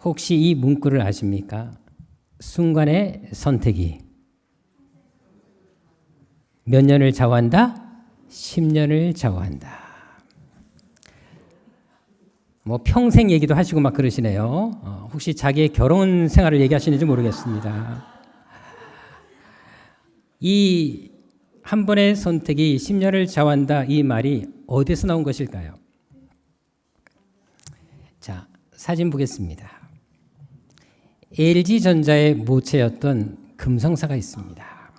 혹시 이 문구를 아십니까? 순간의 선택이 몇 년을 좌우한다? 10년을 좌우한다. 뭐 평생 얘기도 하시고 막 그러시네요. 혹시 자기의 결혼 생활을 얘기하시는지 모르겠습니다. 이 한 번의 선택이 10년을 좌우한다, 이 말이 어디서 나온 것일까요? 자, 사진 보겠습니다. LG전자의 모체였던 금성사가 있습니다.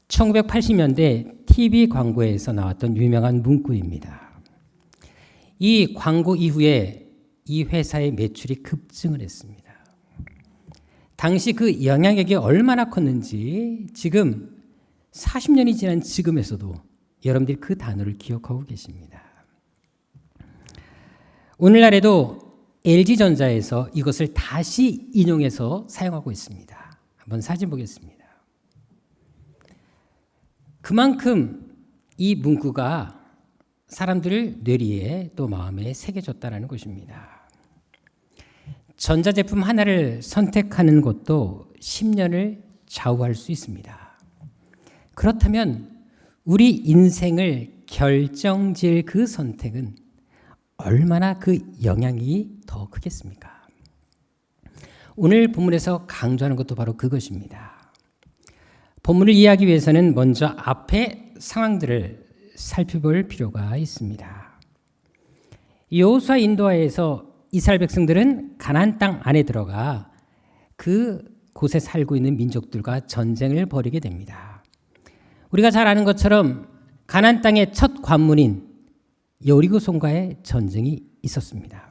1980년대 TV 광고에서 나왔던 유명한 문구입니다. 이 광고 이후에 이 회사의 매출이 급증을 했습니다. 당시 그 영향력이 얼마나 컸는지 지금 40년이 지난 지금에서도 여러분들이 그 단어를 기억하고 계십니다. 오늘날에도 LG전자에서 이것을 다시 인용해서 사용하고 있습니다. 한번 사진 보겠습니다. 그만큼 이 문구가 사람들을 뇌리에 또 마음에 새겨졌다는 것입니다. 전자제품 하나를 선택하는 것도 10년을 좌우할 수 있습니다. 그렇다면 우리 인생을 결정지을 그 선택은 얼마나 그 영향이 더 크겠습니까? 오늘 본문에서 강조하는 것도 바로 그것입니다. 본문을 이해하기 위해서는 먼저 앞의 상황들을 살펴볼 필요가 있습니다. 여호수아 인도하에서 이스라엘 백성들은 가나안 땅 안에 들어가 그 곳에 살고 있는 민족들과 전쟁을 벌이게 됩니다. 우리가 잘 아는 것처럼 가나안 땅의 첫 관문인 여리고성과의 전쟁이 있었습니다.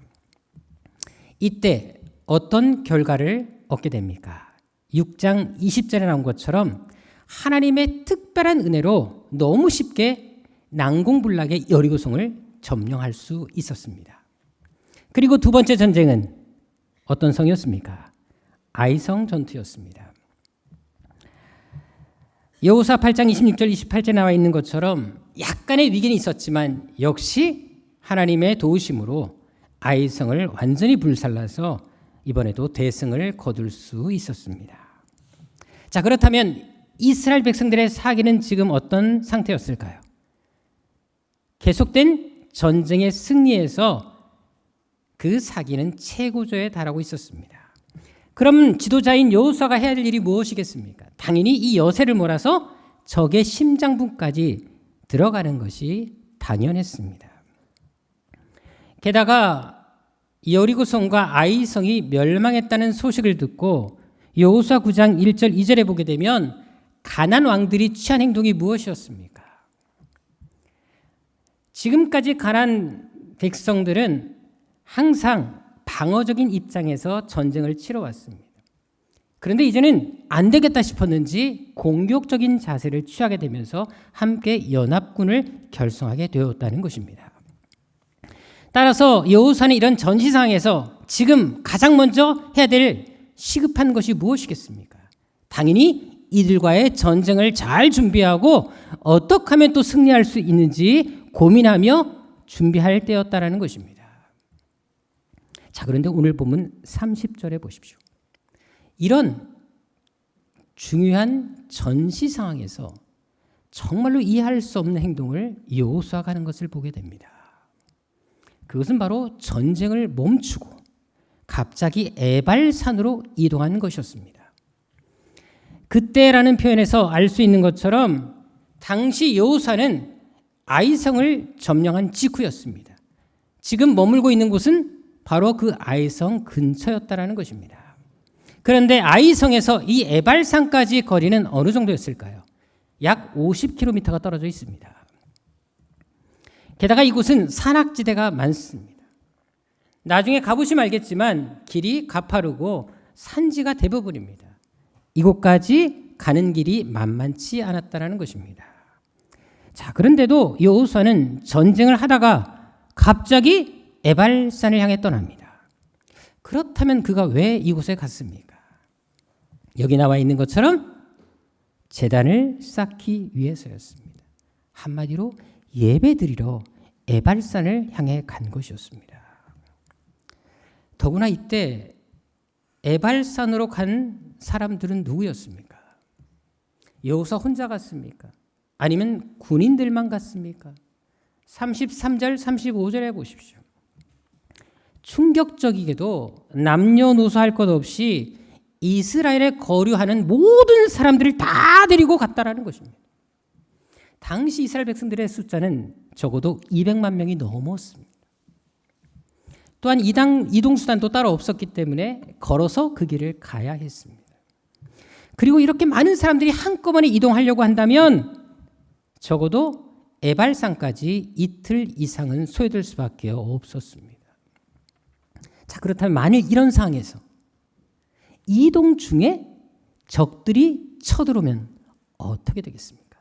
이때 어떤 결과를 얻게 됩니까? 6장 20절에 나온 것처럼 하나님의 특별한 은혜로 너무 쉽게 난공불락의 여리고성을 점령할 수 있었습니다. 그리고 두 번째 전쟁은 어떤 성이었습니까? 아이성 전투였습니다. 여호수아 8장 26절 28절에 나와 있는 것처럼 약간의 위기는 있었지만 역시 하나님의 도우심으로 아이성을 완전히 불살라서 이번에도 대승을 거둘 수 있었습니다. 자, 그렇다면 이스라엘 백성들의 사기는 지금 어떤 상태였을까요? 계속된 전쟁의 승리에서 그 사기는 최고조에 달하고 있었습니다. 그럼 지도자인 여호수아가 해야 할 일이 무엇이겠습니까? 당연히 이 여세를 몰아서 적의 심장부까지 들어가는 것이 당연했습니다. 게다가 여리고성과 아이성이 멸망했다는 소식을 듣고 여호수아 9장 1절 2절에 보게 되면 가나안 왕들이 취한 행동이 무엇이었습니까? 지금까지 가나안 백성들은 항상 방어적인 입장에서 전쟁을 치러왔습니다. 그런데 이제는 안 되겠다 싶었는지 공격적인 자세를 취하게 되면서 함께 연합군을 결성하게 되었다는 것입니다. 따라서 여호수아는 이런 전시 상황에서 지금 가장 먼저 해야 될 시급한 것이 무엇이겠습니까? 당연히 이들과의 전쟁을 잘 준비하고 어떻게 하면 또 승리할 수 있는지 고민하며 준비할 때였다라는 것입니다. 자, 그런데 오늘 본문 30절에 보십시오. 이런 중요한 전시 상황에서 정말로 이해할 수 없는 행동을 여호수아가 하는 것을 보게 됩니다. 그것은 바로 전쟁을 멈추고 갑자기 에발산으로 이동한 것이었습니다. 그때라는 표현에서 알 수 있는 것처럼 당시 여호수아는 아이성을 점령한 직후였습니다. 지금 머물고 있는 곳은 바로 그 아이성 근처였다라는 것입니다. 그런데 아이성에서 이 에발산까지 거리는 어느 정도였을까요? 약 50km가 떨어져 있습니다. 게다가 이곳은 산악지대가 많습니다. 나중에 가보시면 알겠지만 길이 가파르고 산지가 대부분입니다. 이곳까지 가는 길이 만만치 않았다는 것입니다. 자, 그런데도 여호수아는 전쟁을 하다가 갑자기 에발산을 향해 떠납니다. 그렇다면 그가 왜 이곳에 갔습니까? 여기 나와 있는 것처럼 제단을 쌓기 위해서였습니다. 한마디로 예배드리러 에발산을 향해 간 것이었습니다. 더구나 이때 에발산으로 간 사람들은 누구였습니까? 여호수아 혼자 갔습니까? 아니면 군인들만 갔습니까? 33절, 35절에 보십시오. 충격적이게도 남녀노소 할 것 없이 이스라엘에 거류하는 모든 사람들을 다 데리고 갔다라는 것입니다. 당시 이스라엘 백성들의 숫자는 적어도 200만 명이 넘었습니다. 또한 이동수단도 따로 없었기 때문에 걸어서 그 길을 가야 했습니다. 그리고 이렇게 많은 사람들이 한꺼번에 이동하려고 한다면 적어도 에발산까지 이틀 이상은 소요될 수밖에 없었습니다. 자, 그렇다면 만일 이런 상황에서 이동 중에 적들이 쳐들어오면 어떻게 되겠습니까?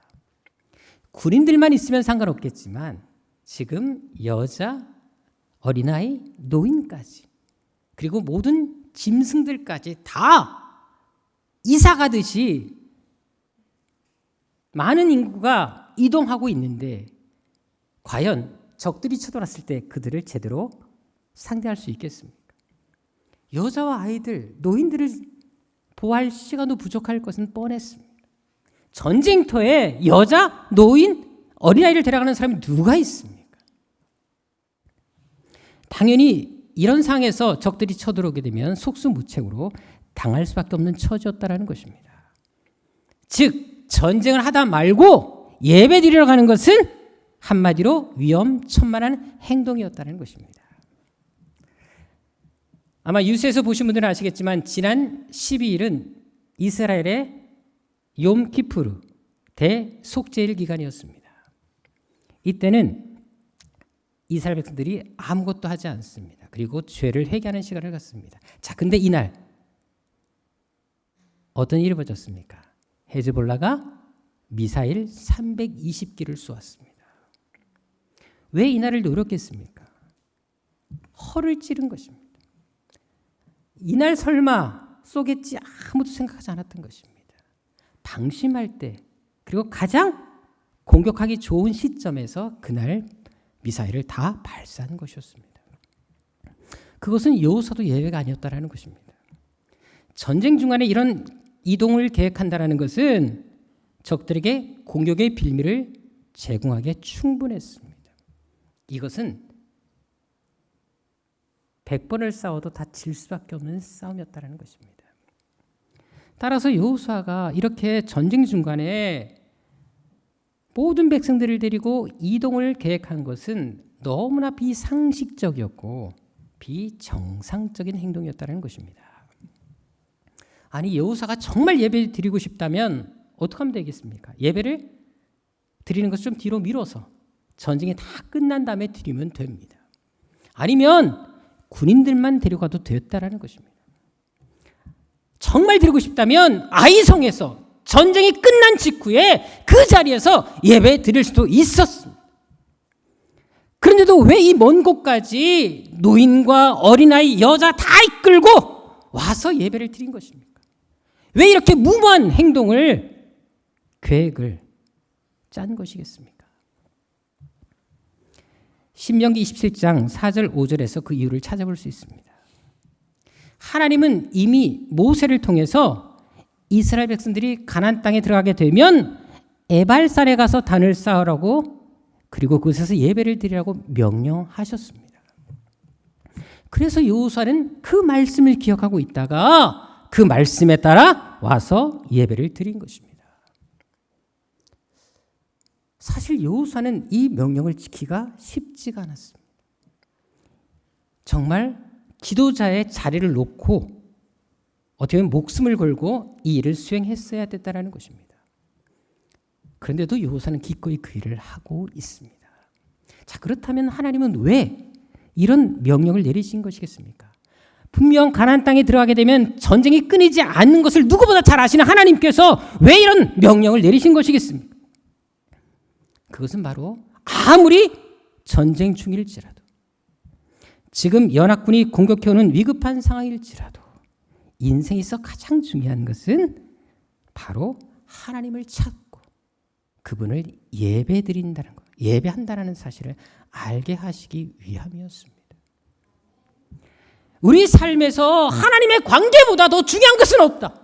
군인들만 있으면 상관없겠지만 지금 여자, 어린아이, 노인까지 그리고 모든 짐승들까지 다 이사 가듯이 많은 인구가 이동하고 있는데 과연 적들이 쳐들어왔을 때 그들을 제대로 상대할 수 있겠습니까? 여자와 아이들, 노인들을 보호할 시간도 부족할 것은 뻔했습니다. 전쟁터에 여자, 노인, 어린아이를 데려가는 사람이 누가 있습니까? 당연히 이런 상황에서 적들이 쳐들어오게 되면 속수무책으로 당할 수밖에 없는 처지였다라는 것입니다. 즉 전쟁을 하다 말고 예배 드리러 가는 것은 한마디로 위험천만한 행동이었다는 것입니다. 아마 뉴스에서 보신 분들은 아시겠지만 지난 12일은 이스라엘의 욤키푸르 대속죄일 기간이었습니다. 이때는 이스라엘 백성들이 아무것도 하지 않습니다. 그리고 죄를 회개하는 시간을 갖습니다. 자, 근데 이날 어떤 일이 벌어졌습니까? 헤즈볼라가 미사일 320기를 쏘았습니다. 왜 이날을 노렸겠습니까? 허를 찌른 것입니다. 이날 설마 쏘겠지 아무도 생각하지 않았던 것입니다. 방심할 때 그리고 가장 공격하기 좋은 시점에서 그날 미사일을 다 발사한 것이었습니다. 그것은 여호수아도 예외가 아니었다라는 것입니다. 전쟁 중간에 이런 이동을 계획한다라는 것은 적들에게 공격의 빌미를 제공하기에 충분했습니다. 이것은 100번을 싸워도 다 질 수밖에 없는 싸움이었다는 것입니다. 따라서 여호수아가 이렇게 전쟁 중간에 모든 백성들을 데리고 이동을 계획한 것은 너무나 비상식적이었고 비정상적인 행동이었다는 것입니다. 아니 여호수아가 정말 예배 드리고 싶다면 어떻게 하면 되겠습니까? 예배를 드리는 것을 좀 뒤로 미뤄서 전쟁이 다 끝난 다음에 드리면 됩니다. 아니면 군인들만 데려가도 됐다라는 것입니다. 정말 드리고 싶다면 아이성에서 전쟁이 끝난 직후에 그 자리에서 예배 드릴 수도 있었습니다. 그런데도 왜 이 먼 곳까지 노인과 어린아이, 여자 다 이끌고 와서 예배를 드린 것입니까? 왜 이렇게 무모한 행동을, 계획을 짠 것이겠습니까? 신명기 27장 4절 5절에서 그 이유를 찾아볼 수 있습니다. 하나님은 이미 모세를 통해서 이스라엘 백성들이 가나안 땅에 들어가게 되면 에발산에 가서 단을 쌓으라고 그리고 그곳에서 예배를 드리라고 명령하셨습니다. 그래서 여호수아는 그 말씀을 기억하고 있다가 그 말씀에 따라 와서 예배를 드린 것입니다. 사실 여호수아는 이 명령을 지키기가 쉽지가 않았습니다. 정말 지도자의 자리를 놓고 어떻게 보면 목숨을 걸고 이 일을 수행했어야 됐다는 것입니다. 그런데도 여호수아는 기꺼이 그 일을 하고 있습니다. 자, 그렇다면 하나님은 왜 이런 명령을 내리신 것이겠습니까? 분명 가나안 땅에 들어가게 되면 전쟁이 끊이지 않는 것을 누구보다 잘 아시는 하나님께서 왜 이런 명령을 내리신 것이겠습니까? 그것은 바로 아무리 전쟁 중일지라도 지금 연합군이 공격해오는 위급한 상황일지라도 인생에서 가장 중요한 것은 바로 하나님을 찾고 그분을 예배드린다는 것, 예배한다는 사실을 알게 하시기 위함이었습니다. 우리 삶에서 하나님의 관계보다 더 중요한 것은 없다.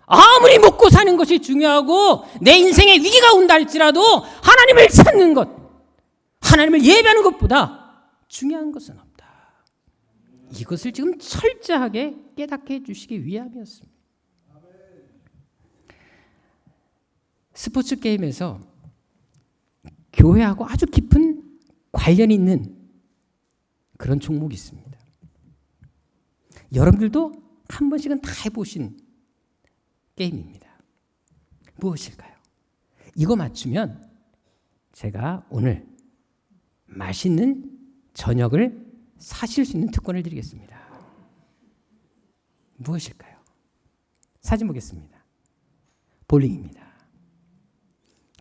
아무리 먹고 사는 것이 중요하고 내 인생에 위기가 온다 할지라도 하나님을 찾는 것, 하나님을 예배하는 것보다 중요한 것은 없다. 이것을 지금 철저하게 깨닫게 해주시기 위함이었습니다. 스포츠 게임에서 교회하고 아주 깊은 관련이 있는 그런 종목이 있습니다. 여러분들도 한 번씩은 다 해보신 게임입니다. 무엇일까요? 이거 맞추면 제가 오늘 맛있는 저녁을 사실 수 있는 특권을 드리겠습니다. 무엇일까요? 사진 보겠습니다. 볼링입니다.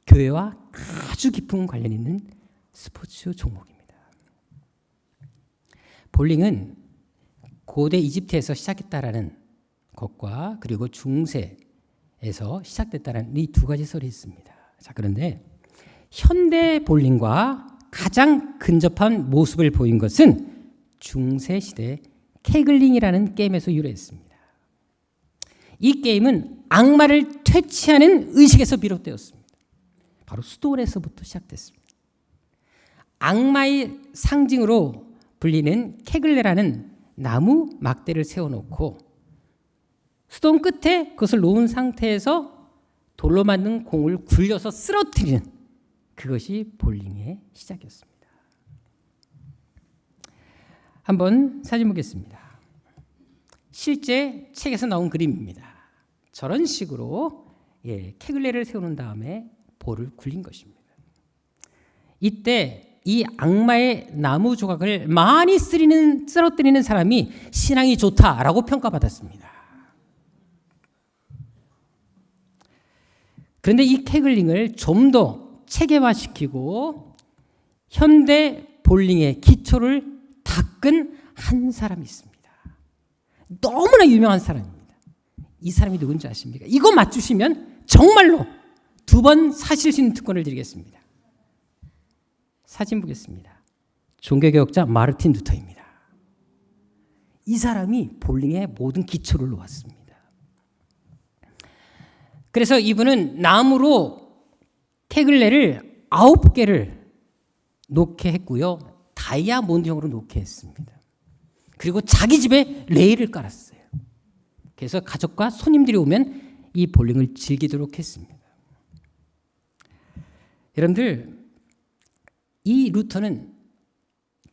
교회와 아주 깊은 관련이 있는 스포츠 종목입니다. 볼링은 고대 이집트에서 시작했다라는 것과 그리고 중세에서 시작됐다는 이 두 가지 설이 있습니다. 자, 그런데 현대 볼링과 가장 근접한 모습을 보인 것은 중세 시대 케글링이라는 게임에서 유래했습니다. 이 게임은 악마를 퇴치하는 의식에서 비롯되었습니다. 바로 수도원에서부터 시작됐습니다. 악마의 상징으로 불리는 케글레라는 나무 막대를 세워놓고 수동 끝에 그것을 놓은 상태에서 돌로 만든 공을 굴려서 쓰러뜨리는 그것이 볼링의 시작이었습니다. 한번 사진 보겠습니다. 실제 책에서 나온 그림입니다. 저런 식으로 케글레를 세우는 다음에 볼을 굴린 것입니다. 이때 이 악마의 나무 조각을 많이 쓰러뜨리는 사람이 신앙이 좋다라고 평가받았습니다. 그런데 이 케글링을 좀 더 체계화시키고 현대 볼링의 기초를 닦은 한 사람이 있습니다. 너무나 유명한 사람입니다. 이 사람이 누군지 아십니까? 이거 맞추시면 정말로 2번 사실 수 있는 특권을 드리겠습니다. 사진 보겠습니다. 종교개혁자 마르틴 루터입니다. 이 사람이 볼링의 모든 기초를 놓았습니다. 그래서 이분은 나무로 케글레를 9개를 놓게 했고요. 다이아몬드형으로 놓게 했습니다. 그리고 자기 집에 레일을 깔았어요. 그래서 가족과 손님들이 오면 이 볼링을 즐기도록 했습니다. 여러분들, 이 루터는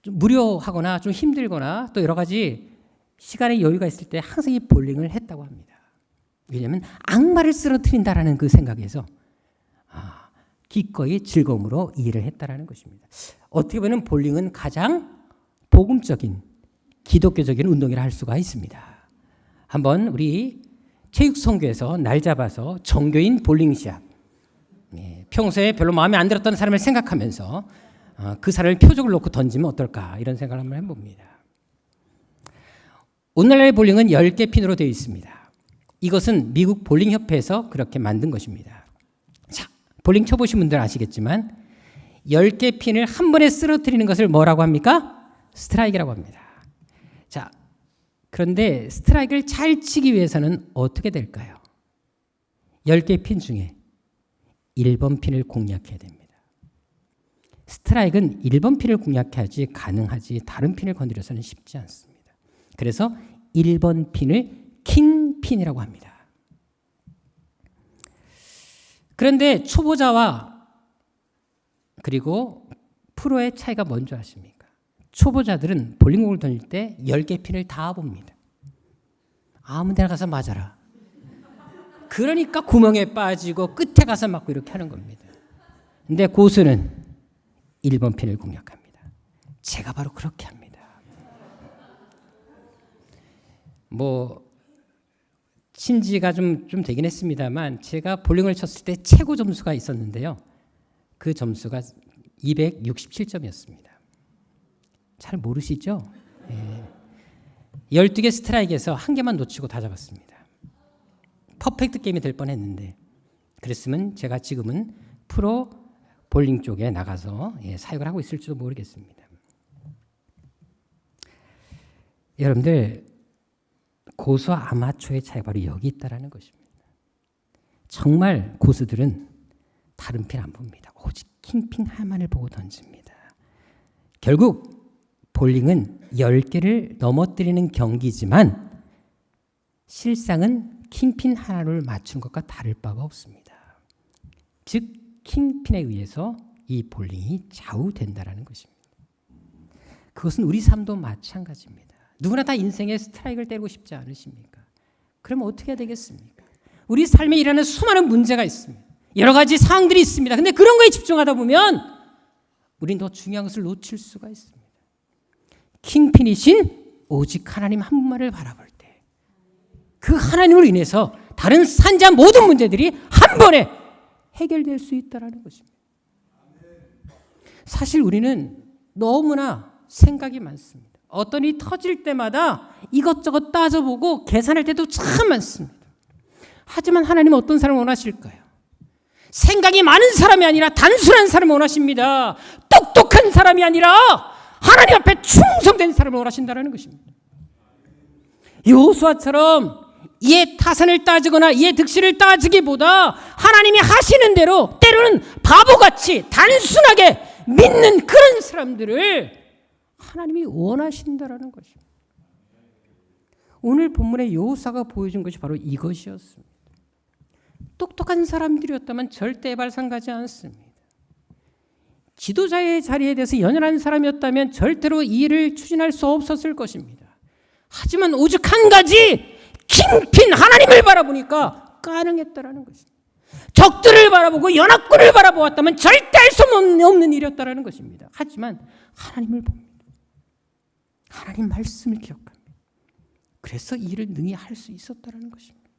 좀 무료하거나 좀 힘들거나 또 여러 가지 시간의 여유가 있을 때 항상 이 볼링을 했다고 합니다. 왜냐하면 악마를 쓰러뜨린다라는 그 생각에서 기꺼이 즐거움으로 일을 했다라는 것입니다. 어떻게 보면 볼링은 가장 복음적인 기독교적인 운동이라 할 수가 있습니다. 한번 우리 체육성교에서 날 잡아서 정교인 볼링 시합, 평소에 별로 마음에 안 들었던 사람을 생각하면서 그 사람을 표적을 놓고 던지면 어떨까 이런 생각을 한번 해봅니다. 오늘날의 볼링은 10개 핀으로 되어 있습니다. 이것은 미국 볼링협회에서 그렇게 만든 것입니다. 자, 볼링 쳐보신 분들은 아시겠지만 10개 핀을 한 번에 쓰러뜨리는 것을 뭐라고 합니까? 스트라이크라고 합니다. 자, 그런데 스트라이크를 잘 치기 위해서는 어떻게 될까요? 10개 핀 중에 1번 핀을 공략해야 됩니다. 스트라이크는 1번 핀을 공략해야지 가능하지 다른 핀을 건드려서는 쉽지 않습니다. 그래서 1번 핀을 킹핀이라고 합니다. 그런데 초보자와 그리고 프로의 차이가 뭔지 아십니까? 초보자들은 볼링공을 던질 때 10개 핀을 다 봅니다. 아무 데나 가서 맞아라. 그러니까 구멍에 빠지고 끝에 가서 맞고 이렇게 하는 겁니다. 근데 고수는 1번 핀을 공략합니다. 제가 바로 그렇게 합니다. 친지가 좀 되긴 했습니다만 제가 볼링을 쳤을 때 최고 점수가 있었는데요. 그 점수가 267점이었습니다. 잘 모르시죠? 12개 스트라이크에서 1개만 놓치고 다 잡았습니다. 퍼펙트 게임이 될 뻔했는데 그랬으면 제가 지금은 프로 볼링 쪽에 나가서 사역을 하고 있을지도 모르겠습니다. 여러분들 고수와 아마추어의 차이가 바로 여기 있다는 것입니다. 정말 고수들은 다른 핀 안 봅니다. 오직 킹핀 하나만을 보고 던집니다. 결국 볼링은 10개를 넘어뜨리는 경기지만 실상은 킹핀 하나를 맞춘 것과 다를 바가 없습니다. 즉 킹핀에 의해서 이 볼링이 좌우된다는 것입니다. 그것은 우리 삶도 마찬가지입니다. 누구나 다 인생에 스트라이크를 때리고 싶지 않으십니까? 그러면 어떻게 해야 되겠습니까? 우리 삶에 일어나는 수많은 문제가 있습니다. 여러 가지 사항들이 있습니다. 근데 그런 거에 집중하다 보면 우린 더 중요한 것을 놓칠 수가 있습니다. 킹핀이신 오직 하나님 한 분만을 바라볼 때 그 하나님으로 인해서 다른 산자 모든 문제들이 한 번에 해결될 수 있다는 것입니다. 사실 우리는 너무나 생각이 많습니다. 어떤 일이 터질 때마다 이것저것 따져보고 계산할 때도 참 많습니다. 하지만 하나님은 어떤 사람을 원하실까요? 생각이 많은 사람이 아니라 단순한 사람을 원하십니다. 똑똑한 사람이 아니라 하나님 앞에 충성된 사람을 원하신다는 것입니다. 여호수아처럼 이의 타산을 따지거나 이의 득실을 따지기보다 하나님이 하시는 대로 때로는 바보같이 단순하게 믿는 그런 사람들을 하나님이 원하신다는 것입니다. 오늘 본문의 여호수아가 보여준 것이 바로 이것이었습니다. 똑똑한 사람들이었다면 절대 에발산 가지 않습니다. 지도자의 자리에 대해서 연연한 사람이었다면 절대로 이 일을 추진할 수 없었을 것입니다. 하지만 오직 한 가지 킹핀 하나님을 바라보니까 가능했다라는 것입니다. 적들을 바라보고 연합군을 바라보았다면 절대 할 수 없는 일이었다라는 것입니다. 하지만 하나님을 봅니다. 하나님 말씀을 기억합니다. 그래서 이 일을 능히 할 수 있었다라는 것입니다.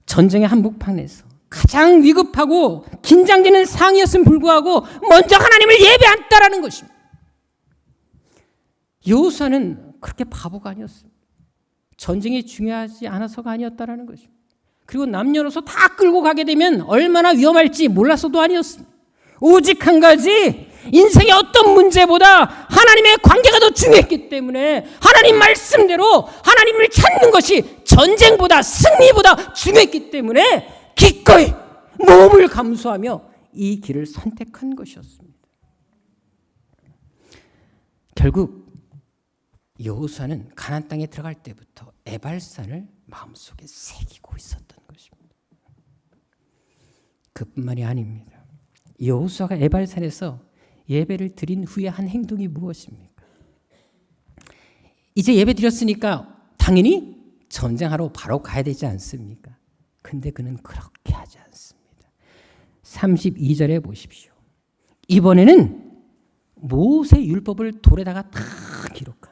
전쟁의 한복판에서 가장 위급하고 긴장되는 상황이었음에 불구하고 먼저 하나님을 예배했다라는 것입니다. 여호수아는 그렇게 바보가 아니었습니다. 전쟁이 중요하지 않아서가 아니었다라는 것입니다. 그리고 남녀노소 다 끌고 가게 되면 얼마나 위험할지 몰랐어도 아니었습니다. 오직 한 가지 인생의 어떤 문제보다 하나님의 관계가 더 중요했기 때문에 하나님 말씀대로 하나님을 찾는 것이 전쟁보다 승리보다 중요했기 때문에 기꺼이 몸을 감수하며 이 길을 선택한 것이었습니다. 결국 여호수아는 가나안 땅에 들어갈 때부터 에발산을 마음속에 새기고 있었던 것입니다. 그뿐만이 아닙니다. 여호수아가 에발산에서 예배를 드린 후에 한 행동이 무엇입니까? 이제 예배 드렸으니까 당연히 전쟁하러 바로 가야 되지 않습니까? 근데 그는 그렇게 하지 않습니다. 32절에 보십시오. 이번에는 모세 율법을 돌에다가 다 기록합니다.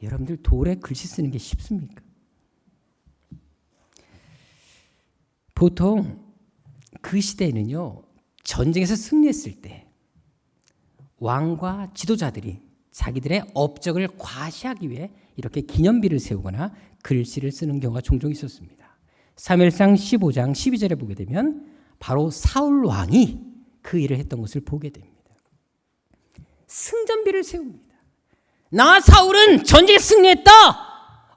여러분들 돌에 글씨 쓰는 게 쉽습니까? 보통 그 시대에는요, 전쟁에서 승리했을 때 왕과 지도자들이 자기들의 업적을 과시하기 위해 이렇게 기념비를 세우거나 글씨를 쓰는 경우가 종종 있었습니다. 사무엘상 15장 12절에 보게 되면 바로 사울 왕이 그 일을 했던 것을 보게 됩니다. 승전비를 세웁니다. 나 사울은 전쟁에 승리했다.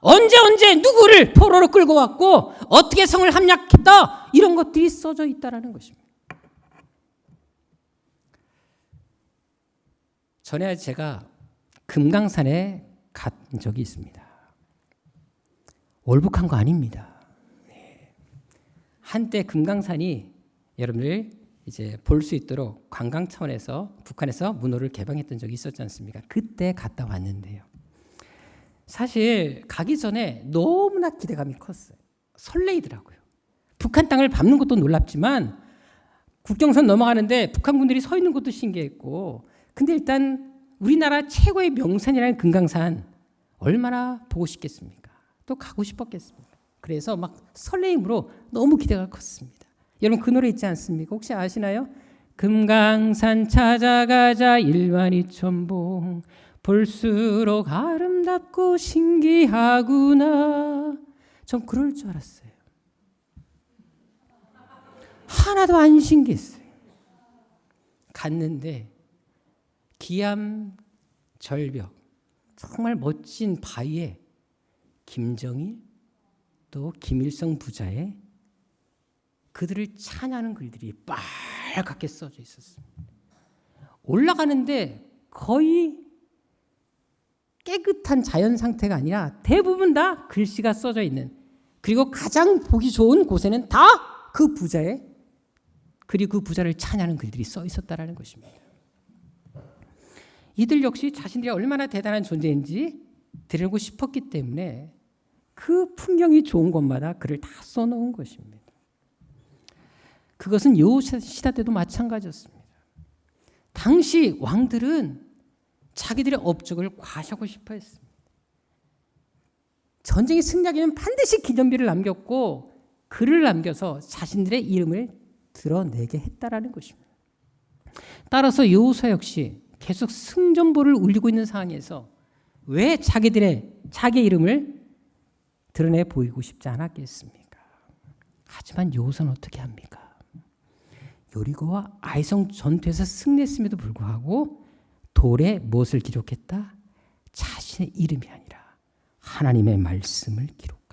언제 누구를 포로로 끌고 왔고 어떻게 성을 함락했다. 이런 것들이 써져 있다는 것입니다. 전에 제가 금강산에 간 적이 있습니다. 월북한 거 아닙니다. 네. 한때 금강산이 여러분들 이제 볼 수 있도록 관광 차원에서 북한에서 문호를 개방했던 적이 있었지 않습니까? 그때 갔다 왔는데요. 사실 가기 전에 너무나 기대감이 컸어요. 설레이더라고요. 북한 땅을 밟는 것도 놀랍지만 국경선 넘어가는데 북한 군들이 서 있는 것도 신기했고, 근데 일단 우리나라 최고의 명산이라는 금강산 얼마나 보고 싶겠습니까? 또 가고 싶었겠습니까? 그래서 막 설레임으로 너무 기대가 컸습니다. 여러분 그 노래 있지 않습니까? 혹시 아시나요? 금강산 찾아가자 일만이천봉 볼수록 아름답고 신기하구나. 전 그럴 줄 알았어요. 하나도 안 신기했어요. 갔는데 기암 절벽, 정말 멋진 바위에 김정일 또 김일성 부자의 그들을 찬양하는 글들이 빨갛게 써져 있었습니다. 올라가는데 거의 깨끗한 자연 상태가 아니라 대부분 다 글씨가 써져 있는, 그리고 가장 보기 좋은 곳에는 다 그 부자의, 그리고 그 부자를 찬양하는 글들이 써 있었다라는 것입니다. 이들 역시 자신들이 얼마나 대단한 존재인지 드리고 싶었기 때문에 그 풍경이 좋은 곳마다 글을 다 써놓은 것입니다. 그것은 여호시다 때도 마찬가지였습니다. 당시 왕들은 자기들의 업적을 과시하고 싶어 했습니다. 전쟁이 승리하기는 반드시 기념비를 남겼고 글을 남겨서 자신들의 이름을 드러내게 했다라는 것입니다. 따라서 여호수아 역시 계속 승전보를 울리고 있는 상황에서 왜 자기의 이름을 드러내 보이고 싶지 않았겠습니까? 하지만 여호수아는 어떻게 합니까? 여리고와 아이성 전투에서 승리했음에도 불구하고 돌에 무엇을 기록했다? 자신의 이름이 아니라 하나님의 말씀을 기록합니다.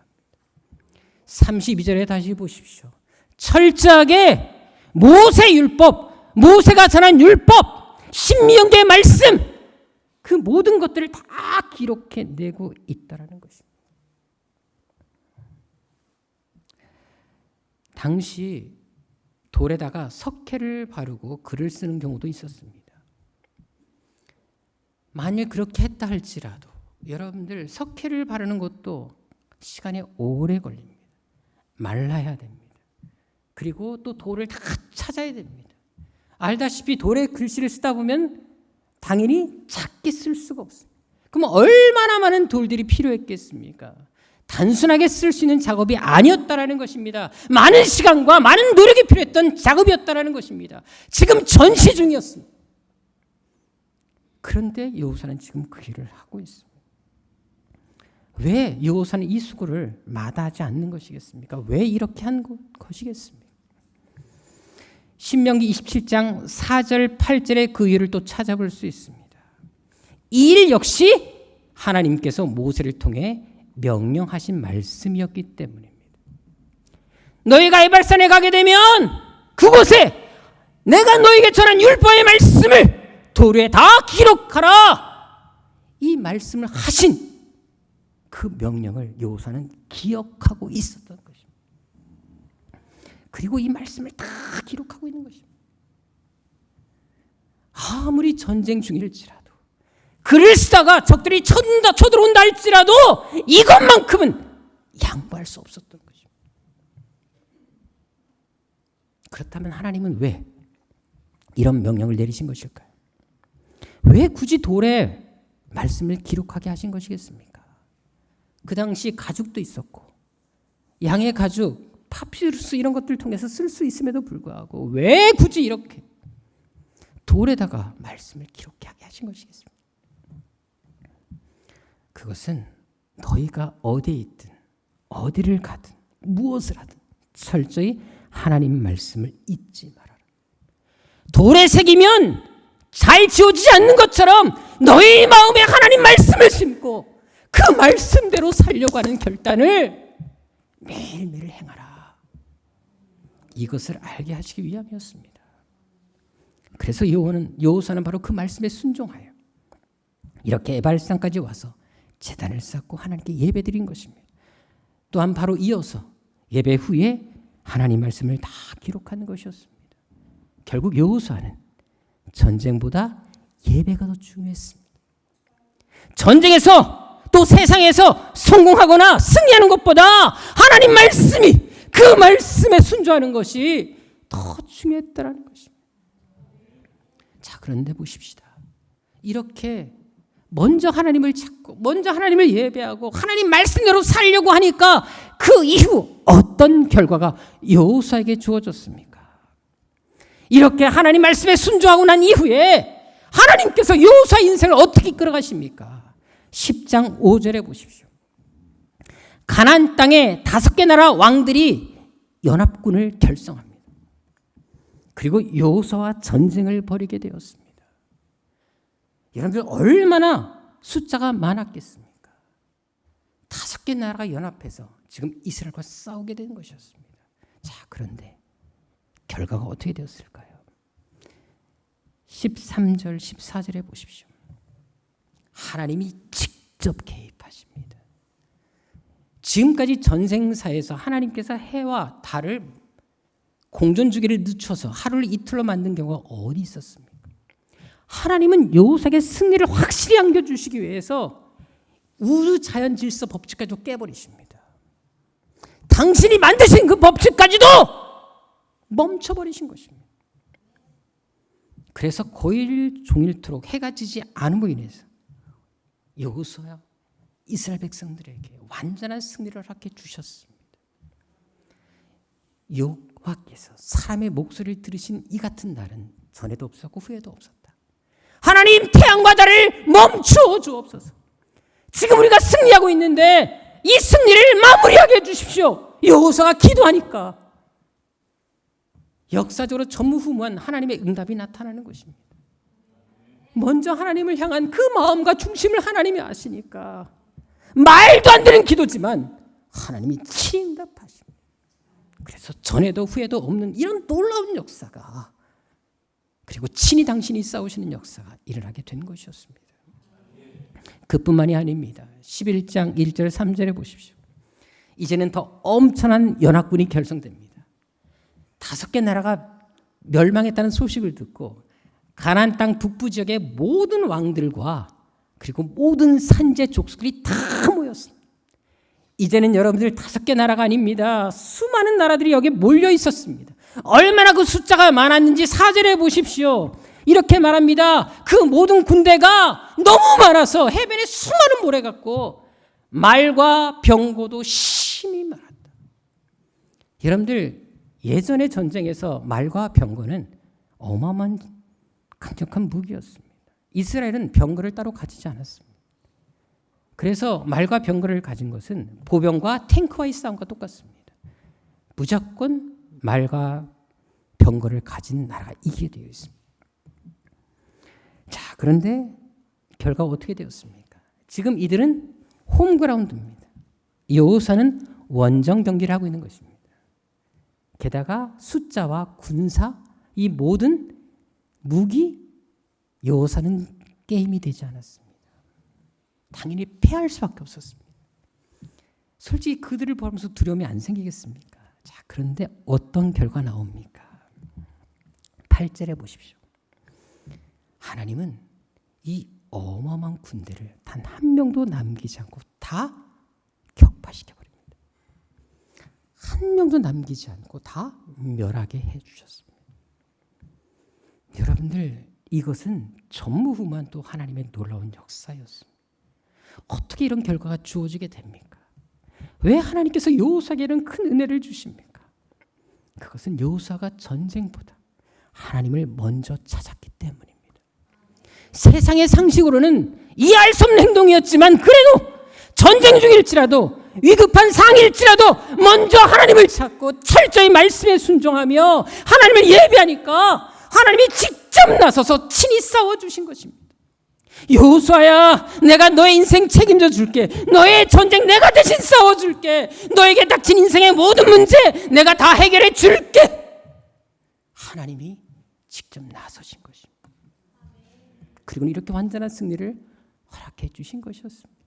32절에 다시 보십시오. 철저하게 모세 율법, 모세가 전한 율법, 신명기의 말씀, 그 모든 것들을 다 기록해내고 있다는 것입니다. 당시 돌에다가 석회를 바르고 글을 쓰는 경우도 있었습니다. 만일 그렇게 했다 할지라도 여러분들 석회를 바르는 것도 시간이 오래 걸립니다. 말라야 됩니다. 그리고 또 돌을 다 찾아야 됩니다. 알다시피 돌에 글씨를 쓰다 보면 당연히 작게 쓸 수가 없습니다. 그럼 얼마나 많은 돌들이 필요했겠습니까? 단순하게 쓸 수 있는 작업이 아니었다라는 것입니다. 많은 시간과 많은 노력이 필요했던 작업이었다라는 것입니다. 지금 전시 중이었습니다. 그런데 여호수아는 지금 그 일을 하고 있습니다. 왜 여호수아는 이 수고를 마다하지 않는 것이겠습니까? 왜 이렇게 한 것이겠습니까? 신명기 27장 4절 8절의 그 이유를 또 찾아볼 수 있습니다. 이 일 역시 하나님께서 모세를 통해 명령하신 말씀이었기 때문입니다. 너희가 에발산에 가게 되면 그곳에 내가 너희에게 전한 율법의 말씀을 돌에 다 기록하라. 이 말씀을 하신 그 명령을 여호수아는 기억하고 있었던 것입니다. 그리고 이 말씀을 다 기록하고 있는 것입니다. 아무리 전쟁 중일지라도 글을 쓰다가 적들이 쳐들어온다 할지라도 이것만큼은 양보할 수 없었던 것입니다. 그렇다면 하나님은 왜 이런 명령을 내리신 것일까요? 왜 굳이 돌에 말씀을 기록하게 하신 것이겠습니까? 그 당시 가죽도 있었고 양의 가죽, 파피루스 이런 것들을 통해서 쓸 수 있음에도 불구하고 왜 굳이 이렇게 돌에다가 말씀을 기록하게 하신 것이겠습니까? 그것은 너희가 어디에 있든 어디를 가든 무엇을 하든 철저히 하나님 말씀을 잊지 말아라. 돌에 새기면 잘 지워지지 않는 것처럼 너희 마음에 하나님 말씀을 심고 그 말씀대로 살려고 하는 결단을 매일매일 행하라. 이것을 알게 하시기 위함이었습니다. 그래서 여호수아는 바로 그 말씀에 순종하여 이렇게 에발산까지 와서 제단을 쌓고 하나님께 예배드린 것입니다. 또한 바로 이어서 예배 후에 하나님 말씀을 다 기록하는 것이었습니다. 결국 여호수아는 전쟁보다 예배가 더 중요했습니다. 전쟁에서 또 세상에서 성공하거나 승리하는 것보다 하나님 말씀이 그 말씀에 순종하는 것이 더 중요했다는 것입니다. 자, 그런데 보십시다. 이렇게 먼저 하나님을 찾고 먼저 하나님을 예배하고 하나님 말씀대로 살려고 하니까 그 이후 어떤 결과가 여호수아에게 주어졌습니까? 이렇게 하나님 말씀에 순종하고 난 이후에 하나님께서 여호수아 인생을 어떻게 이끌어가십니까? 10장 5절에 보십시오. 가나안 땅에 5개 나라 왕들이 연합군을 결성합니다. 그리고 여호수아와 전쟁을 벌이게 되었습니다. 여러분들 얼마나 숫자가 많았겠습니까? 5개 나라가 연합해서 지금 이스라엘과 싸우게 된 것이었습니다. 자, 그런데 결과가 어떻게 되었을까요? 13절, 14절에 보십시오. 하나님이 직접 개입하십니다. 지금까지 전생사에서 하나님께서 해와 달을 공전주기를 늦춰서 하루를 이틀로 만든 경우가 어디 있었습니까? 하나님은 여호수아에게 승리를 확실히 안겨주시기 위해서 우주 자연 질서 법칙까지도 깨버리십니다. 당신이 만드신 그 법칙까지도 멈춰버리신 것입니다. 그래서 고일 종일토록 해가 지지 않음으로 인해서 여호수아 이스라엘 백성들에게 완전한 승리를 허락해 주셨습니다. 여호와께서 사람의 목소리를 들으신 이 같은 날은 전에도 없었고 후에도 없었다. 하나님, 태양과 달을 멈추어 주옵소서. 지금 우리가 승리하고 있는데 이 승리를 마무리하게 해주십시오. 여호수아가 기도하니까 역사적으로 전무후무한 하나님의 응답이 나타나는 것입니다. 먼저 하나님을 향한 그 마음과 중심을 하나님이 아시니까 말도 안 되는 기도지만 하나님이 친히 응답하십니다. 그래서 전에도 후에도 없는 이런 놀라운 역사가, 그리고 친히 당신이 싸우시는 역사가 일어나게 된 것이었습니다. 그뿐만이 아닙니다. 11장 1절 3절에 보십시오. 이제는 더 엄청난 연합군이 결성됩니다. 5개 나라가 멸망했다는 소식을 듣고 가나안 땅 북부 지역의 모든 왕들과 그리고 모든 산재 족속들이 다 모였습니다. 이제는 여러분들 5개 나라가 아닙니다. 수많은 나라들이 여기에 몰려 있었습니다. 얼마나 그 숫자가 많았는지 4절에 보십시오. 이렇게 말합니다. 그 모든 군대가 너무 많아서 해변에 수많은 모래 같고 말과 병거도 심히 많았다. 여러분들, 예전의 전쟁에서 말과 병거는 어마어마한 강력한 무기였습니다. 이스라엘은 병거를 따로 가지지 않았습니다. 그래서 말과 병거를 가진 것은 보병과 탱크와의 싸움과 똑같습니다. 무조건 말과 병거를 가진 나라가 이기게 되어 있습니다. 자, 그런데 결과가 어떻게 되었습니까? 지금 이들은 홈그라운드입니다. 여호수아는 원정 경기를 하고 있는 것입니다. 게다가 숫자와 군사, 이 모든 무기, 여호수아는 게임이 되지 않았습니다. 당연히 패할 수밖에 없었습니다. 솔직히 그들을 보면서 두려움이 안 생기겠습니까? 자, 그런데 어떤 결과 나옵니까? 8절에 보십시오. 하나님은 이 어마어마한 군대를 단 한 명도 남기지 않고 다 격파시켜버립니다. 한 명도 남기지 않고 다 멸하게 해주셨습니다. 여러분들, 이것은 전무후무한 또 하나님의 놀라운 역사였습니다. 어떻게 이런 결과가 주어지게 됩니까? 왜 하나님께서 여호수아에게는 큰 은혜를 주십니까? 그것은 여호수아가 전쟁보다 하나님을 먼저 찾았기 때문입니다. 세상의 상식으로는 이해할 수 없는 행동이었지만 그래도 전쟁 중일지라도 위급한 상일지라도 먼저 하나님을 찾고 철저히 말씀에 순종하며 하나님을 예배하니까 하나님이 직접 나서서 친히 싸워주신 것입니다. 여호수아야, 내가 너의 인생 책임져 줄게. 너의 전쟁 내가 대신 싸워줄게. 너에게 닥친 인생의 모든 문제 내가 다 해결해 줄게. 하나님이 직접 나서신 것입니다. 그리고 이렇게 완전한 승리를 허락해 주신 것이었습니다.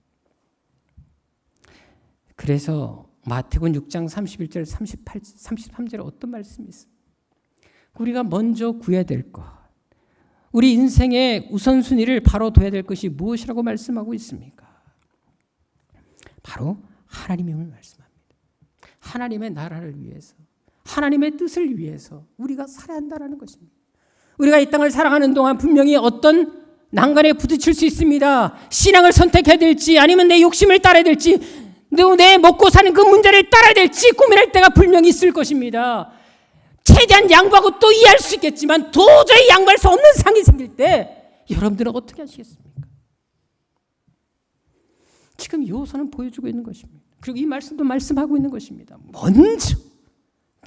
그래서 마태복음 6장 31절 33절에 어떤 말씀이 있어요? 우리가 먼저 구해야 될 것, 우리 인생의 우선순위를 바로 둬야 될 것이 무엇이라고 말씀하고 있습니까? 바로 하나님임을 말씀합니다. 하나님의 나라를 위해서, 하나님의 뜻을 위해서 우리가 살아야 한다는 것입니다. 우리가 이 땅을 살아가는 동안 분명히 어떤 난관에 부딪힐 수 있습니다. 신앙을 선택해야 될지 아니면 내 욕심을 따라야 될지, 내 먹고 사는 그 문제를 따라야 될지 고민할 때가 분명히 있을 것입니다. 최대한 양보하고 또 이해할 수 있겠지만 도저히 양보할 수 없는 상황이 생길 때 여러분들은 어떻게 하시겠습니까? 지금 여호수아는 보여주고 있는 것입니다. 그리고 이 말씀도 말씀하고 있는 것입니다.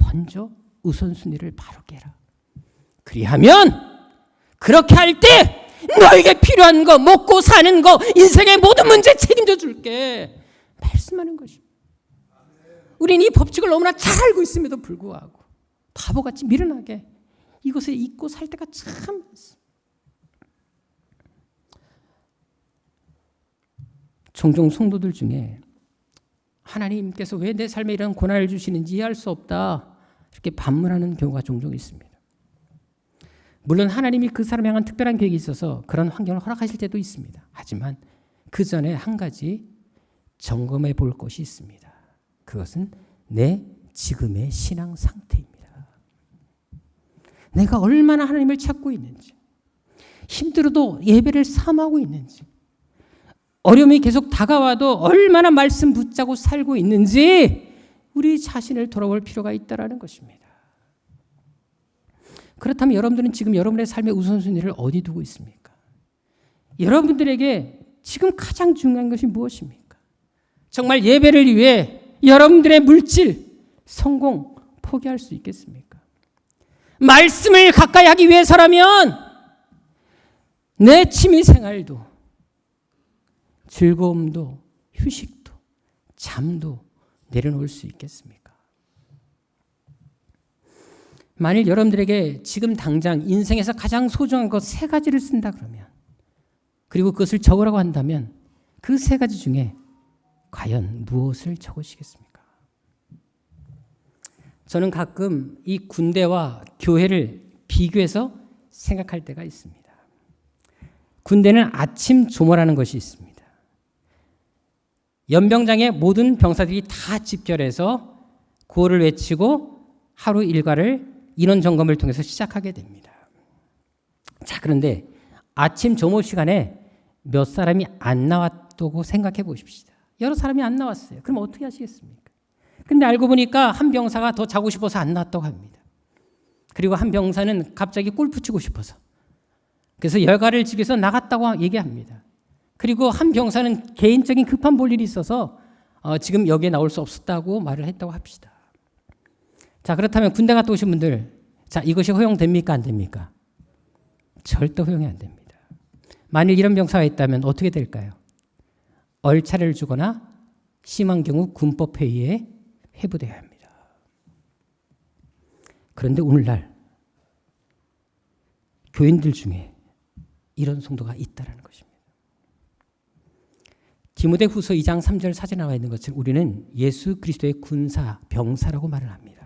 먼저 우선순위를 바로 깨라. 그리하면 그렇게 할 때 너에게 필요한 거, 먹고 사는 거, 인생의 모든 문제 책임져 줄게 말씀하는 것입니다. 우리는 이 법칙을 너무나 잘 알고 있음에도 불구하고 바보같이 미련하게 이것을 잊고 살 때가 참 많습니다. 종종 성도들 중에 하나님께서 왜 내 삶에 이런 고난을 주시는지 이해할 수 없다 이렇게 반문하는 경우가 종종 있습니다. 물론 하나님이 그 사람을 향한 특별한 계획이 있어서 그런 환경을 허락하실 때도 있습니다. 하지만 그 전에 한 가지 점검해 볼 것이 있습니다. 그것은 내 지금의 신앙 상태입니다. 내가 얼마나 하나님을 찾고 있는지, 힘들어도 예배를 삼하고 있는지, 어려움이 계속 다가와도 얼마나 말씀 붙잡고 살고 있는지 우리 자신을 돌아볼 필요가 있다는 것입니다. 그렇다면 여러분들은 지금 여러분의 삶의 우선순위를 어디 두고 있습니까? 여러분들에게 지금 가장 중요한 것이 무엇입니까? 정말 예배를 위해 여러분들의 물질, 성공 포기할 수 있겠습니까? 말씀을 가까이 하기 위해서라면 내 취미생활도 즐거움도 휴식도 잠도 내려놓을 수 있겠습니까? 만일 여러분들에게 지금 당장 인생에서 가장 소중한 것 3가지를 쓴다 그러면, 그리고 그것을 적으라고 한다면 그 3가지 중에 과연 무엇을 적으시겠습니까? 저는 가끔 이 군대와 교회를 비교해서 생각할 때가 있습니다. 군대는 아침 조모라는 것이 있습니다. 연병장의 모든 병사들이 다 집결해서 구호를 외치고 하루 일과를 인원 점검을 통해서 시작하게 됩니다. 자, 그런데 아침 조모 시간에 몇 사람이 안 나왔다고 생각해 보십시다. 여러 사람이 안 나왔어요. 그럼 어떻게 하시겠습니까? 근데 알고 보니까 한 병사가 더 자고 싶어서 안 나왔다고 합니다. 그리고 한 병사는 갑자기 골프 치고 싶어서, 그래서 여가를 지켜서 나갔다고 얘기합니다. 그리고 한 병사는 개인적인 급한 볼 일이 있어서 지금 여기에 나올 수 없었다고 말을 했다고 합시다. 자, 그렇다면 군대 갔다 오신 분들, 자, 이것이 허용됩니까? 안 됩니까? 절대 허용이 안 됩니다. 만일 이런 병사가 있다면 어떻게 될까요? 얼차례를 주거나 심한 경우 군법회의에 회부되어야 합니다. 그런데 오늘날 교인들 중에 이런 성도가 있다는 것입니다. 디모데후서 2장 3절 4절에 나와 있는 것을 우리는 예수 그리스도의 군사, 병사라고 말을 합니다.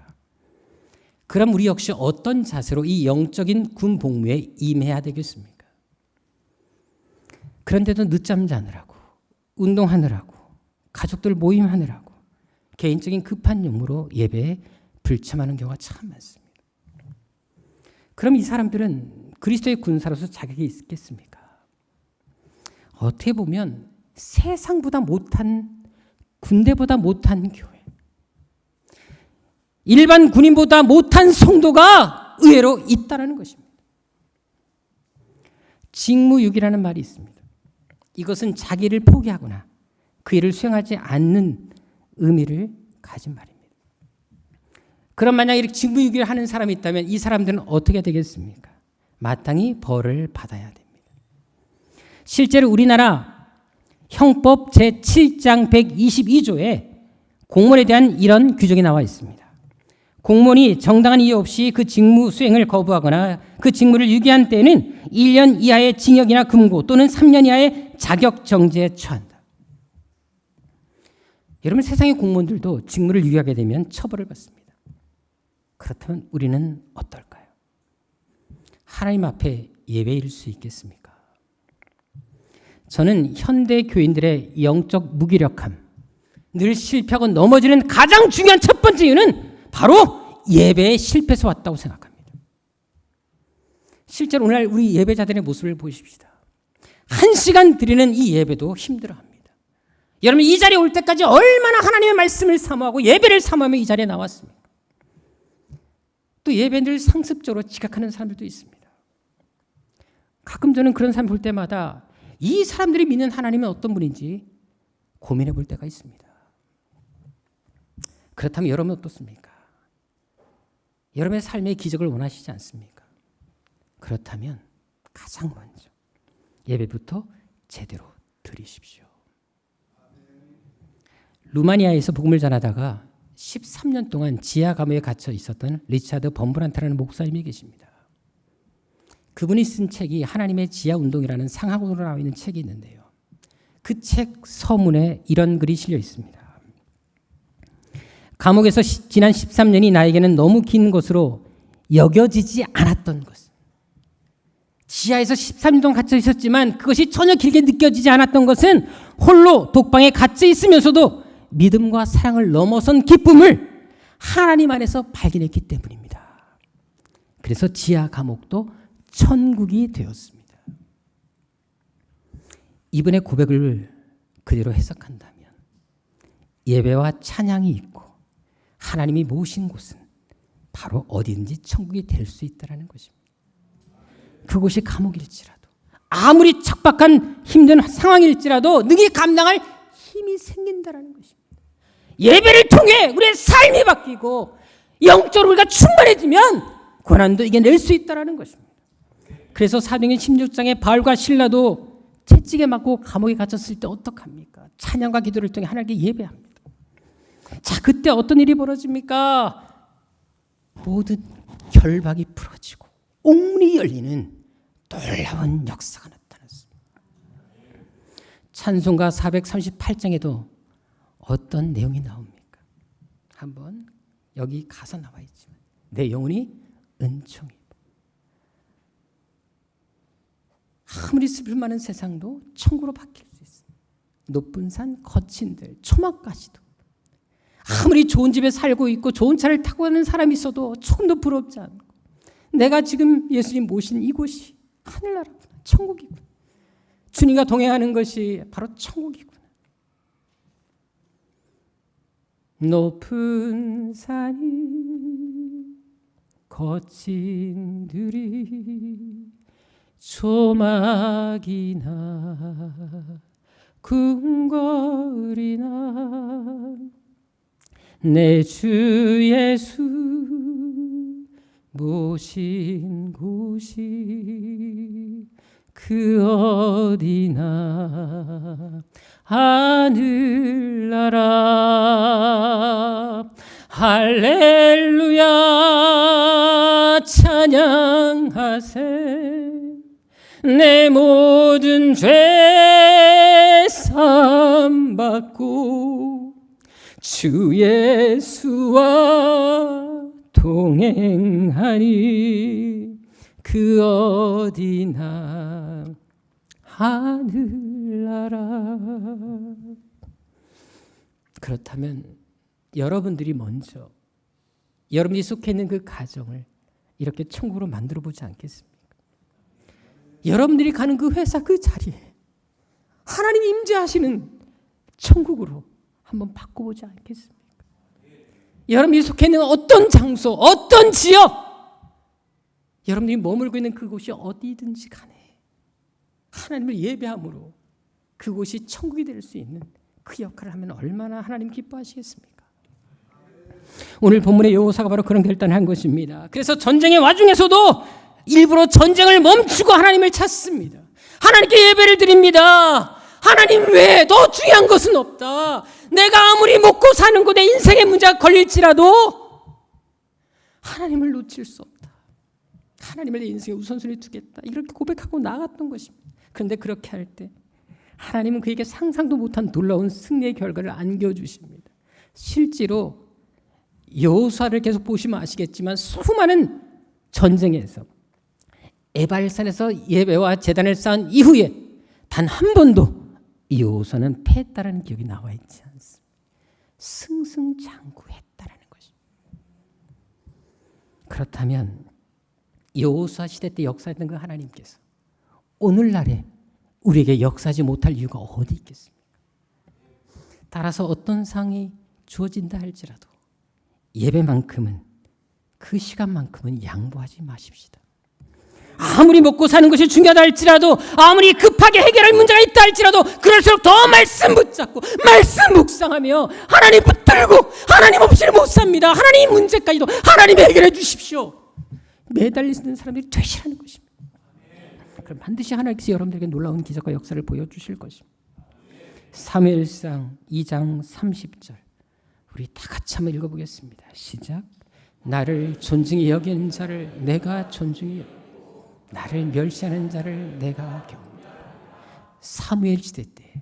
그럼 우리 역시 어떤 자세로 이 영적인 군 복무에 임해야 되겠습니까? 그런데도 늦잠 자느라고, 운동하느라고, 가족들 모임하느라고, 개인적인 급한 용무로 예배에 불참하는 경우가 참 많습니다. 그럼 이 사람들은 그리스도의 군사로서 자격이 있겠습니까? 어떻게 보면 세상보다 못한, 군대보다 못한 교회, 일반 군인보다 못한 성도가 의외로 있다는 것입니다. 직무유기라는 말이 있습니다. 이것은 자기를 포기하거나 그 일을 수행하지 않는 의미를 가진 말입니다. 그럼 만약 이렇게 직무유기를 하는 사람이 있다면 이 사람들은 어떻게 되겠습니까? 마땅히 벌을 받아야 됩니다. 실제로 우리나라 형법 제7장 122조에 공무원에 대한 이런 규정이 나와 있습니다. 공무원이 정당한 이유 없이 그 직무 수행을 거부하거나 그 직무를 유기한 때에는 1년 이하의 징역이나 금고 또는 3년 이하의 자격 정지에 처한다. 여러분, 세상의 공무원들도 직무를 유기하게 되면 처벌을 받습니다. 그렇다면 우리는 어떨까요? 하나님 앞에 예배일 수 있겠습니까? 저는 현대 교인들의 영적 무기력함, 늘 실패하고 넘어지는 가장 중요한 첫 번째 이유는 바로 예배에 실패해서 왔다고 생각합니다. 실제로 오늘 우리 예배자들의 모습을 보십시다. 1시간 드리는 이 예배도 힘들어합니다. 여러분, 이 자리에 올 때까지 얼마나 하나님의 말씀을 사모하고 예배를 사모하며 이 자리에 나왔습니까? 또 예배를 상습적으로 지각하는 사람들도 있습니다. 가끔 저는 그런 사람 볼 때마다 이 사람들이 믿는 하나님은 어떤 분인지 고민해 볼 때가 있습니다. 그렇다면 여러분은 어떻습니까? 여러분의 삶의 기적을 원하시지 않습니까? 그렇다면 가장 먼저 예배부터 제대로 드리십시오. 루마니아에서 복음을 전하다가 13년 동안 지하 감옥에 갇혀 있었던 리차드 범브란트라는 목사님이 계십니다. 그분이 쓴 책이 하나님의 지하 운동이라는 상하으로 나와 있는 책이 있는데요. 그 책 서문에 이런 글이 실려 있습니다. 감옥에서 지난 13년이 나에게는 너무 긴 것으로 여겨지지 않았던 것. 지하에서 13년 동안 갇혀 있었지만 그것이 전혀 길게 느껴지지 않았던 것은 홀로 독방에 갇혀 있으면서도 믿음과 사랑을 넘어선 기쁨을 하나님 안에서 발견했기 때문입니다. 그래서 지하 감옥도 천국이 되었습니다. 이분의 고백을 그대로 해석한다면 예배와 찬양이 있고 하나님이 모신 곳은 바로 어디든지 천국이 될 수 있다는 것입니다. 그곳이 감옥일지라도 아무리 척박한 힘든 상황일지라도 능히 감당할 힘이 생긴다는 것입니다. 예배를 통해 우리의 삶이 바뀌고 영적으로 우리가 충만해지면 고난도 이겨낼 수 있다는 것입니다. 그래서 사도행전 16장에 바울과 실라도 채찍에 맞고 감옥에 갇혔을 때 어떡합니까? 찬양과 기도를 통해 하나님께 예배합니다. 자, 그때 어떤 일이 벌어집니까? 모든 결박이 풀어지고 옥문이 열리는 놀라운 역사가 나타났습니다. 찬송가 438장에도 어떤 내용이 나옵니까? 한번 여기 가사 나와 있지만 내 영혼이 은총이 아무리 슬픔 많은 세상도 천국으로 바뀔 수 있습니다. 높은 산 거친 들 초막까지도 아무리 좋은 집에 살고 있고 좋은 차를 타고 가는 사람이 있어도 조금도 부럽지 않고 내가 지금 예수님 모신 이곳이 하늘나라구나, 천국이구나. 주님과 동행하는 것이 바로 천국이구나. 높은 산이 거친 들이 조막이나 궁궐이나 내 주 예수 모신 곳이 그 어디나 하늘나라 할렐루야 찬양하세 내 모든 죄 사함받고 주 예수와 동행하니 그 어디나 하늘나라. 그렇다면 여러분들이 먼저 여러분이 속해 있는 그 가정을 이렇게 천국으로 만들어 보지 않겠습니까? 여러분들이 가는 그 회사 그 자리에 하나님 임재하시는 천국으로 한번 바꿔보지 않겠습니까? 여러분이 속해 있는 어떤 장소, 어떤 지역, 여러분들이 머물고 있는 그곳이 어디든지 간에 하나님을 예배함으로 그곳이 천국이 될 수 있는 그 역할을 하면 얼마나 하나님 기뻐하시겠습니까? 오늘 본문의 여호사가 바로 그런 결단을 한 것입니다. 그래서 전쟁의 와중에서도 일부러 전쟁을 멈추고 하나님을 찾습니다. 하나님께 예배를 드립니다. 하나님 외에 더 중요한 것은 없다. 내가 아무리 먹고 사는 곳에 인생의 문제가 걸릴지라도 하나님을 놓칠 수 없다. 하나님을 내 인생에 우선순위 두겠다. 이렇게 고백하고 나갔던 것입니다. 그런데 그렇게 할 때 하나님은 그에게 상상도 못한 놀라운 승리의 결과를 안겨주십니다. 실제로 여호수아를 계속 보시면 아시겠지만 수많은 전쟁에서 에발산에서 예배와 제단을 쌓은 이후에 단 한 번도 여호수아는 패했다라는 기억이 나와 있지 않습니다. 승승장구했다라는 것입니다. 그렇다면 여호수아 시대 때 역사했던 그 하나님께서 오늘날에 우리에게 역사하지 못할 이유가 어디 있겠습니까? 따라서 어떤 상이 주어진다 할지라도 예배만큼은 그 시간만큼은 양보하지 마십시다. 아무리 먹고 사는 것이 중요하다 할지라도 아무리 급하게 해결할 문제가 있다 할지라도 그럴수록 더 말씀 붙잡고 말씀 묵상하며 하나님 붙들고 하나님 없이는 못 삽니다. 하나님 문제까지도 하나님이 해결해 주십시오. 매달리는 사람들이 되시라는 것입니다. 그럼 반드시 하나님께서 여러분들에게 놀라운 기적과 역사를 보여주실 것입니다. 사무엘상 2장 30절 우리 다 같이 한번 읽어보겠습니다. 시작. 나를 존중히 여기는 자를 내가 존중히 여기고 나를 멸시하는 자를 내가 경멸하라. 사무엘 시대 때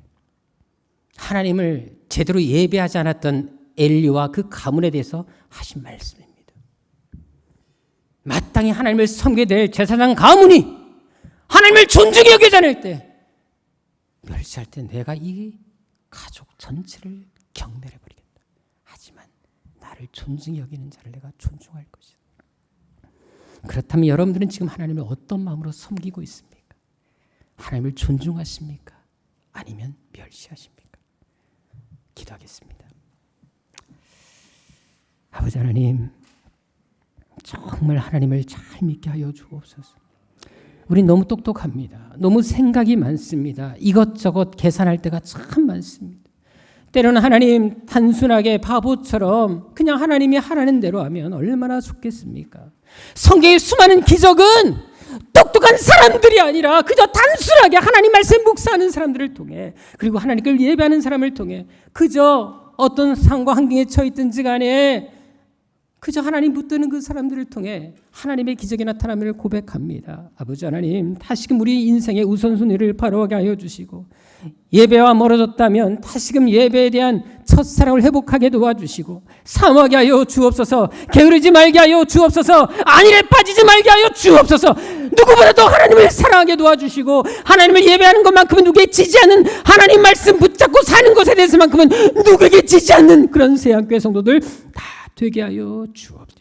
하나님을 제대로 예배하지 않았던 엘리와 그 가문에 대해서 하신 말씀입니다. 마땅히 하나님을 섬기게 될 제사장 가문이 하나님을 존중히 여기지 않을 때, 멸시할 때 내가 이 가족 전체를 경멸해버리겠다. 하지만 나를 존중히 여기는 자를 내가 존중할 것이다. 그렇다면 여러분들은 지금 하나님을 어떤 마음으로 섬기고 있습니까? 하나님을 존중하십니까? 아니면 멸시하십니까? 기도하겠습니다. 아버지 하나님, 정말 하나님을 잘 믿게 하여 주옵소서. 우리 너무 똑똑합니다. 너무 생각이 많습니다. 이것저것 계산할 때가 참 많습니다. 때로는 하나님 단순하게 바보처럼 그냥 하나님이 하라는 대로 하면 얼마나 좋겠습니까? 성경의 수많은 기적은 똑똑한 사람들이 아니라 그저 단순하게 하나님 말씀 묵상하는 사람들을 통해, 그리고 하나님을 예배하는 사람을 통해, 그저 어떤 상황과 환경에 처했든지 간에 그저 하나님 붙드는 그 사람들을 통해 하나님의 기적이 나타남을 고백합니다. 아버지 하나님, 다시금 우리 인생의 우선순위를 바로하게 하여 주시고, 예배와 멀어졌다면 다시금 예배에 대한 첫사랑을 회복하게 도와주시고, 사모하게 하여 주옵소서. 게으르지 말게 하여 주옵소서. 안일에 빠지지 말게 하여 주옵소서. 누구보다도 하나님을 사랑하게 도와주시고, 하나님을 예배하는 것만큼은 누구에게 지지 않는, 하나님 말씀 붙잡고 사는 것에 대해서만큼은 누구에게 지지 않는 그런 새학교의 성도들 다 되게 하여 주옵소서.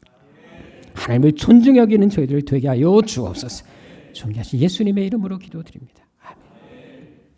하나님을 존중히 여기는 저희들 되게 하여 주옵소서. 존귀하신 예수님의 이름으로 기도드립니다.